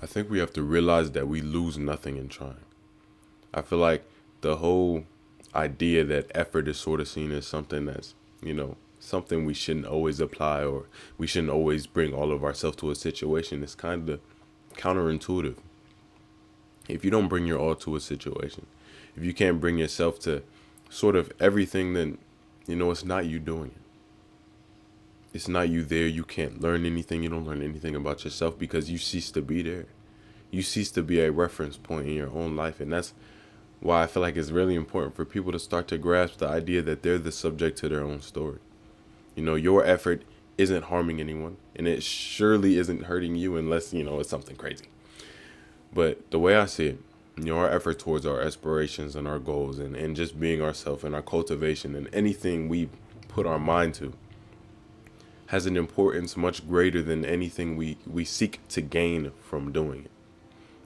I think we have to realize that we lose nothing in trying. I feel like the whole idea that effort is sort of seen as something that's, something we shouldn't always apply, or we shouldn't always bring all of ourselves to a situation is kind of counterintuitive. If you don't bring your all to a situation, if you can't bring yourself to sort of everything, then, it's not you doing it. It's not you there. You can't learn anything. You don't learn anything about yourself because you cease to be there. You cease to be a reference point in your own life. And that's why I feel like it's really important for people to start to grasp the idea that they're the subject to their own story. Your effort isn't harming anyone, and it surely isn't hurting you unless, it's something crazy. But the way I see it, our effort towards our aspirations and our goals, and just being ourselves and our cultivation and anything we put our mind to has an importance much greater than anything we seek to gain from doing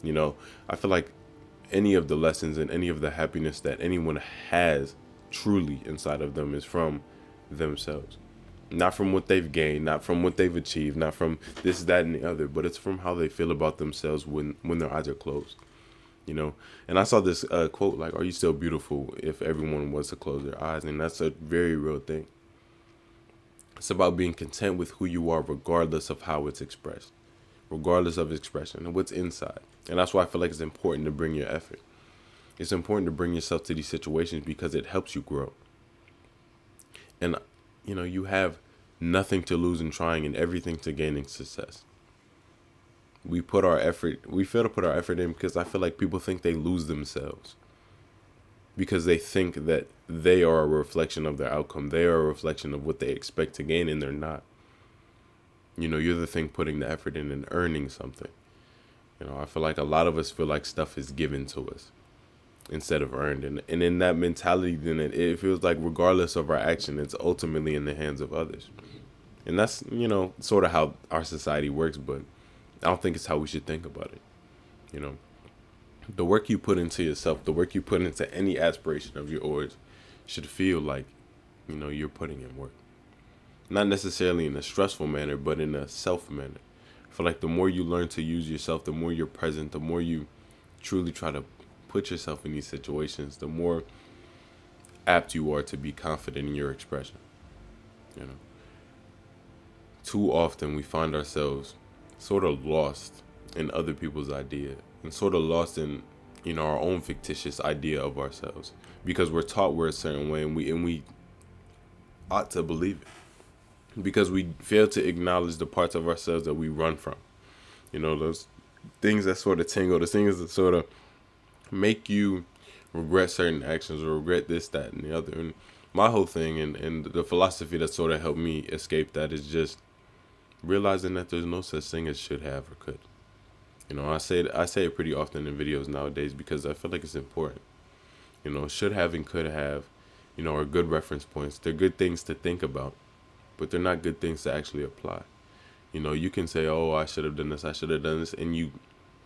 it. I feel like any of the lessons and any of the happiness that anyone has truly inside of them is from themselves. Not from what they've gained, not from what they've achieved, not from this, that, and the other, but it's from how they feel about themselves when their eyes are closed. And I saw this quote, like, are you still beautiful if everyone was to close their eyes? And that's a very real thing. It's about being content with who you are, regardless of how it's expressed, regardless of expression and what's inside. And that's why I feel like it's important to bring your effort. It's important to bring yourself to these situations because it helps you grow. And, you have nothing to lose in trying and everything to gaining success. We fail to put our effort in because I feel like people think they lose themselves. Because they think that they are a reflection of their outcome. They are a reflection of what they expect to gain, and they're not. You're the thing putting the effort in and earning something. I feel like a lot of us feel like stuff is given to us instead of earned. And in that mentality, then it feels like regardless of our action, it's ultimately in the hands of others. And that's, sort of how our society works, but I don't think it's how we should think about it. You know, the work you put into yourself, the work you put into any aspiration of yours should feel like, you're putting in work. Not necessarily in a stressful manner, but in a self manner. I feel like the more you learn to use yourself, the more you're present, the more you truly try to put yourself in these situations, the more apt you are to be confident in your expression. You know, too often we find ourselves sort of lost in other people's idea and sort of lost in, our own fictitious idea of ourselves because we're taught we're a certain way, and we ought to believe it because we fail to acknowledge the parts of ourselves that we run from. Those things that sort of tingle, the things that sort of make you regret certain actions or regret this, that, and the other. And my whole thing and the philosophy that sort of helped me escape that is just realizing that there's no such thing as should have or could. I say it pretty often in videos nowadays because I feel like it's important. Should have and could have, are good reference points. They're good things to think about, but they're not good things to actually apply. You can say, oh, I should have done this, I should have done this, and you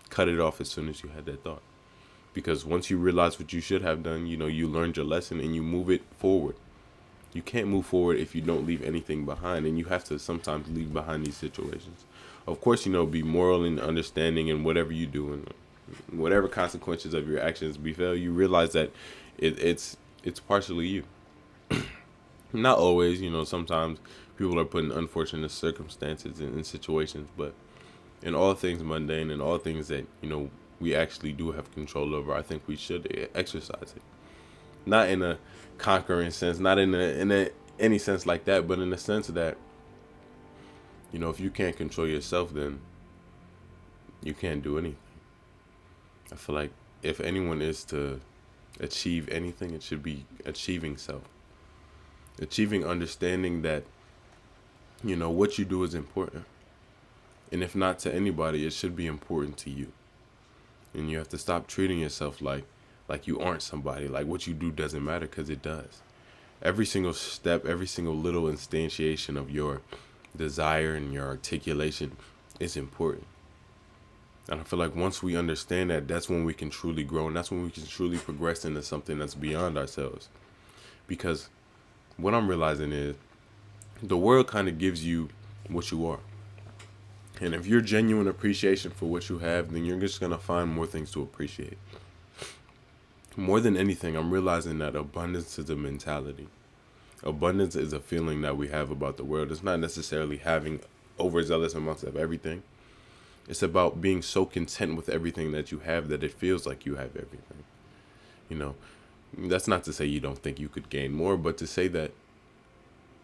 cut it off as soon as you had that thought. Because once you realize what you should have done, you learned your lesson and you move it forward. You can't move forward if you don't leave anything behind, and you have to sometimes leave behind these situations. Of course, be moral and understanding in whatever you do, and whatever consequences of your actions befell, you realize that it's partially you. Not always, sometimes people are put in unfortunate circumstances and in situations, but in all things mundane and all things that, we actually do have control over, I think we should exercise it. Not in a conquering sense, not in any sense like that, but in the sense that, if you can't control yourself, then you can't do anything. I feel like if anyone is to achieve anything, it should be achieving self. Achieving understanding that, what you do is important. And if not to anybody, it should be important to you. And you have to stop treating yourself like you aren't somebody, like what you do doesn't matter, because it does. Every single step, every single little instantiation of your desire and your articulation is important. And I feel like once we understand that, that's when we can truly grow, and that's when we can truly progress into something that's beyond ourselves. Because what I'm realizing is the world kind of gives you what you are. And if you're genuine appreciation for what you have, then you're just going to find more things to appreciate. More than anything, I'm realizing that abundance is a mentality. Abundance is a feeling that we have about the world. It's not necessarily having overzealous amounts of everything. It's about being so content with everything that you have that it feels like you have everything. You know, that's not to say you don't think you could gain more, but to say that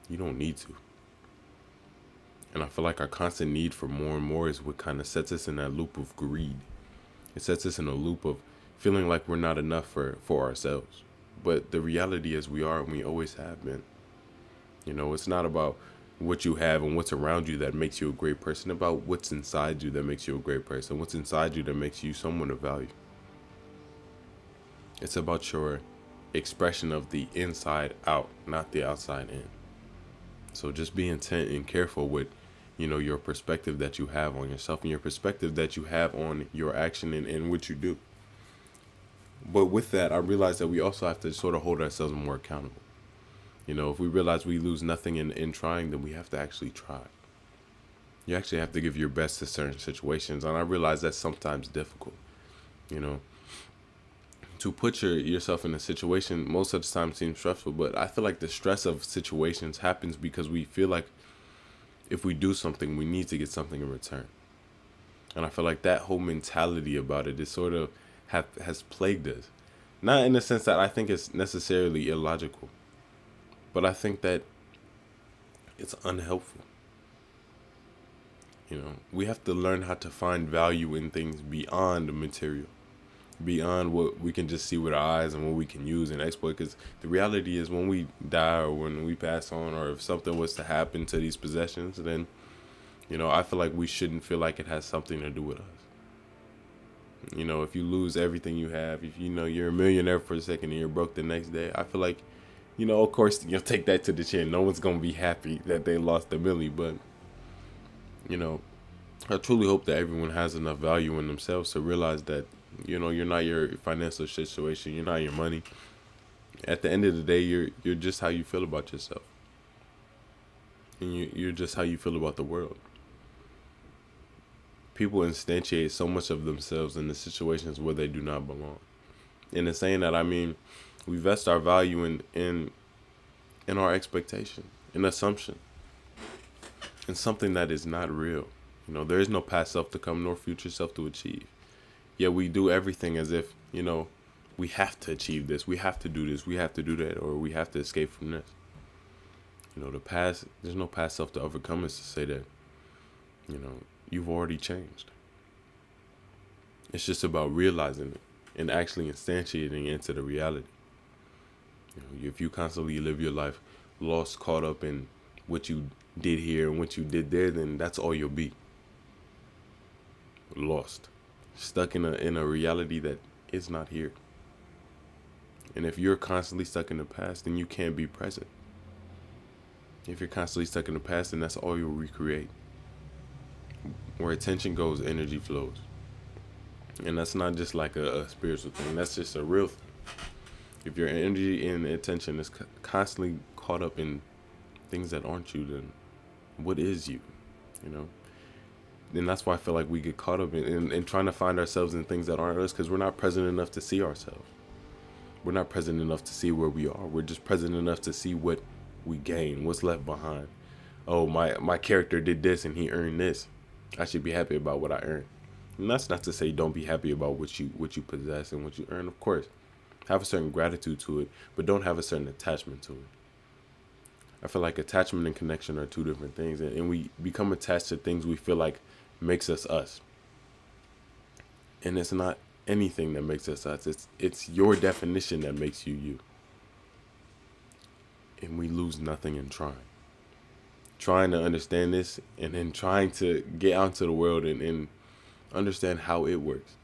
you don't need to. And I feel like our constant need for more and more is what kind of sets us in that loop of greed. It sets us in a loop of feeling like we're not enough for ourselves. But the reality is we are, and we always have been. You know, it's not about what you have and what's around you that makes you a great person, about what's inside you that makes you a great person, what's inside you that makes you someone of value. It's about your expression of the inside out, not the outside in. So just be intent and careful with, your perspective that you have on yourself and your perspective that you have on your action and what you do. But with that, I realize that we also have to sort of hold ourselves more accountable. If we realize we lose nothing in trying, then we have to actually try. You actually have to give your best to certain situations. And I realize that's sometimes difficult. You know, to put yourself in a situation most of the time seems stressful, but I feel like the stress of situations happens because we feel like if we do something, we need to get something in return. And I feel like that whole mentality about it is sort of has plagued us. Not in the sense that I think it's necessarily illogical, but I think that it's unhelpful. We have to learn how to find value in things beyond the material, beyond what we can just see with our eyes and what we can use and exploit. Because the reality is when we die or when we pass on, or if something was to happen to these possessions, then, I feel like we shouldn't feel like it has something to do with us. If you lose everything you have, if you're a millionaire for a second and you're broke the next day, I feel like, of course, you'll take that to the chin. No one's going to be happy that they lost a milli, but, I truly hope that everyone has enough value in themselves to realize that, you're not your financial situation, you're not your money. At the end of the day, you're just how you feel about yourself. And you're just how you feel about the world. People instantiate so much of themselves in the situations where they do not belong. And in saying that, I mean, we vest our value in our expectation, in assumption, in something that is not real. There is no past self to come nor future self to achieve. Yet we do everything as if, we have to achieve this, we have to do this, we have to do that, or we have to escape from this. The past, there's no past self to overcome. Is to say that, you've already changed. It's just about realizing it and actually instantiating it into the reality. If you constantly live your life lost, caught up in what you did here and what you did there, then that's all you'll be. Lost. Stuck in a reality that is not here. And if you're constantly stuck in the past, then you can't be present. If you're constantly stuck in the past, then that's all you'll recreate. Where attention goes, energy flows. And that's not just like a spiritual thing. That's just a real thing. If your energy and attention is constantly caught up in things that aren't you, then what is you? And that's why I feel like we get caught up in trying to find ourselves in things that aren't us, because we're not present enough to see ourselves. We're not present enough to see where we are. We're just present enough to see what we gain, what's left behind. Oh, my character did this and he earned this. I should be happy about what I earned. And that's not to say don't be happy about what you possess and what you earn. Of course, have a certain gratitude to it, but don't have a certain attachment to it. I feel like attachment and connection are two different things, and we become attached to things we feel like makes us us. And it's not anything that makes us us. It's your definition that makes you you. And we lose nothing in trying to understand this, and then trying to get out into the world and understand how it works.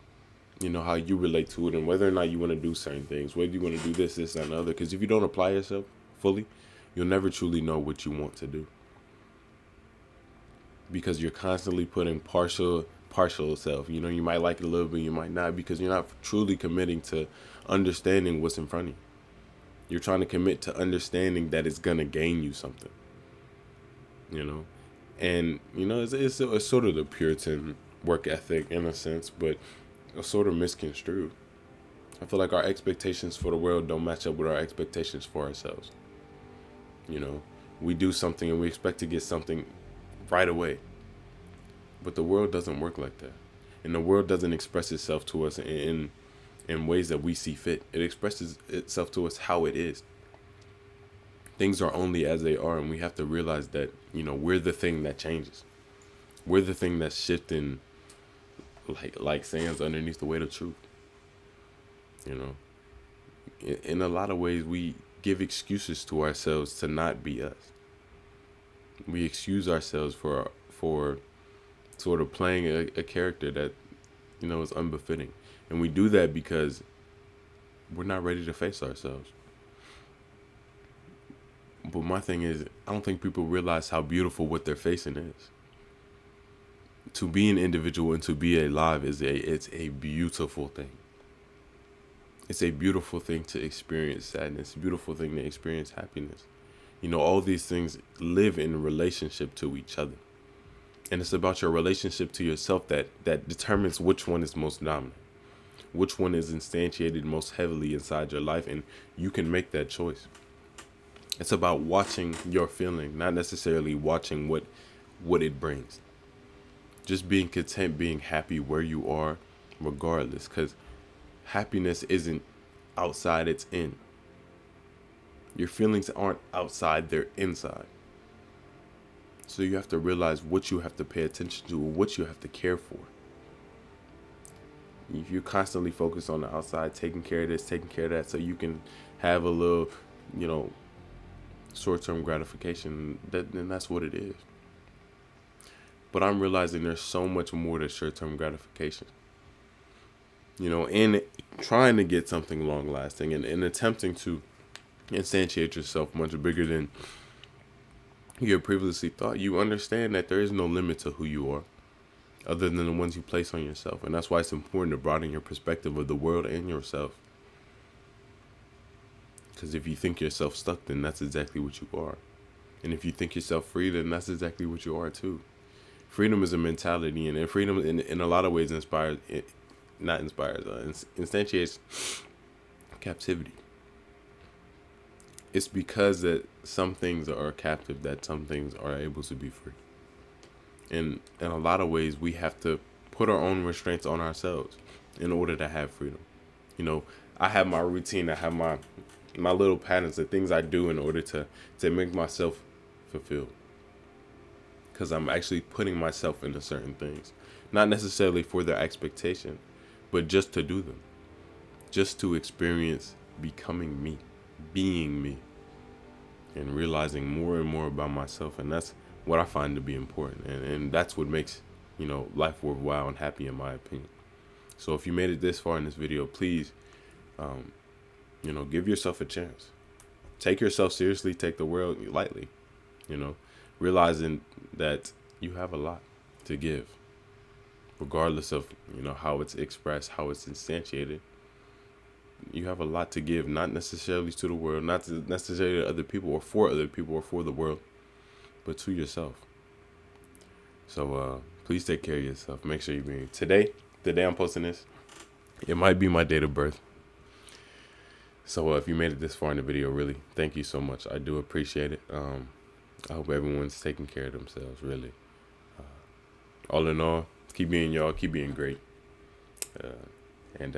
How you relate to it, and whether or not you want to do certain things, whether you want to do this, and the other. Because if you don't apply yourself fully, you'll never truly know what you want to do. Because you're constantly putting partial self. You might like it a little bit, you might not, because you're not truly committing to understanding what's in front of you. You're trying to commit to understanding that it's going to gain you something. And it's sort of the Puritan work ethic in a sense, but it's sort of misconstrued. I feel like our expectations for the world don't match up with our expectations for ourselves. You know, we do something and we expect to get something right away, but the world doesn't work like that, and the world doesn't express itself to us in ways that we see fit. It expresses itself to us how it is. Things are only as they are, and we have to realize that we're the thing that changes. We're the thing that's shifting, like sands underneath the weight of truth. You know, in a lot of ways, we give excuses to ourselves to not be us. We excuse ourselves for sort of playing a character that is unbefitting, and we do that because we're not ready to face ourselves. But my thing is, I don't think people realize how beautiful what they're facing is. To be an individual and to be alive it's a beautiful thing. It's a beautiful thing to experience sadness, a beautiful thing to experience happiness. All these things live in relationship to each other. And it's about your relationship to yourself that determines which one is most dominant, which one is instantiated most heavily inside your life, and you can make that choice. It's about watching your feeling, not necessarily watching what it brings. Just being content, being happy where you are, regardless, because happiness isn't outside, it's in. Your feelings aren't outside, they're inside. So you have to realize what you have to pay attention to, what you have to care for. If you're constantly focused on the outside, taking care of this, taking care of that, so you can have a little, short-term gratification, then that's what it is. But I'm realizing there's so much more to short-term gratification. And trying to get something long-lasting and attempting to instantiate yourself much bigger than you had previously thought, you understand that there is no limit to who you are other than the ones you place on yourself. And that's why it's important to broaden your perspective of the world and yourself. Because if you think yourself stuck, then that's exactly what you are. And if you think yourself free, then that's exactly what you are too. Freedom is a mentality, and freedom in a lot of ways instantiates captivity. It's because that some things are captive that some things are able to be free. And in a lot of ways, we have to put our own restraints on ourselves in order to have freedom. I have my routine, I have my little patterns, the things I do in order to make myself fulfilled. Because I'm actually putting myself into certain things. Not necessarily for their expectation, but just to do them. Just to experience becoming me, being me, and realizing more and more about myself. And that's what I find to be important. And that's what makes, life worthwhile and happy, in my opinion. So if you made it this far in this video, please, give yourself a chance. Take yourself seriously. Take the world lightly. Realizing that you have a lot to give, regardless of how it's expressed, how it's instantiated. You have a lot to give, not necessarily to the world, not necessarily to other people or for other people or for the world, but to yourself. So please take care of yourself. Make sure you be today. The day I'm posting this, it might be my date of birth. So if you made it this far in the video, really, thank you so much. I do appreciate it. I hope everyone's taking care of themselves, really. All in all, keep being y'all, keep being great. And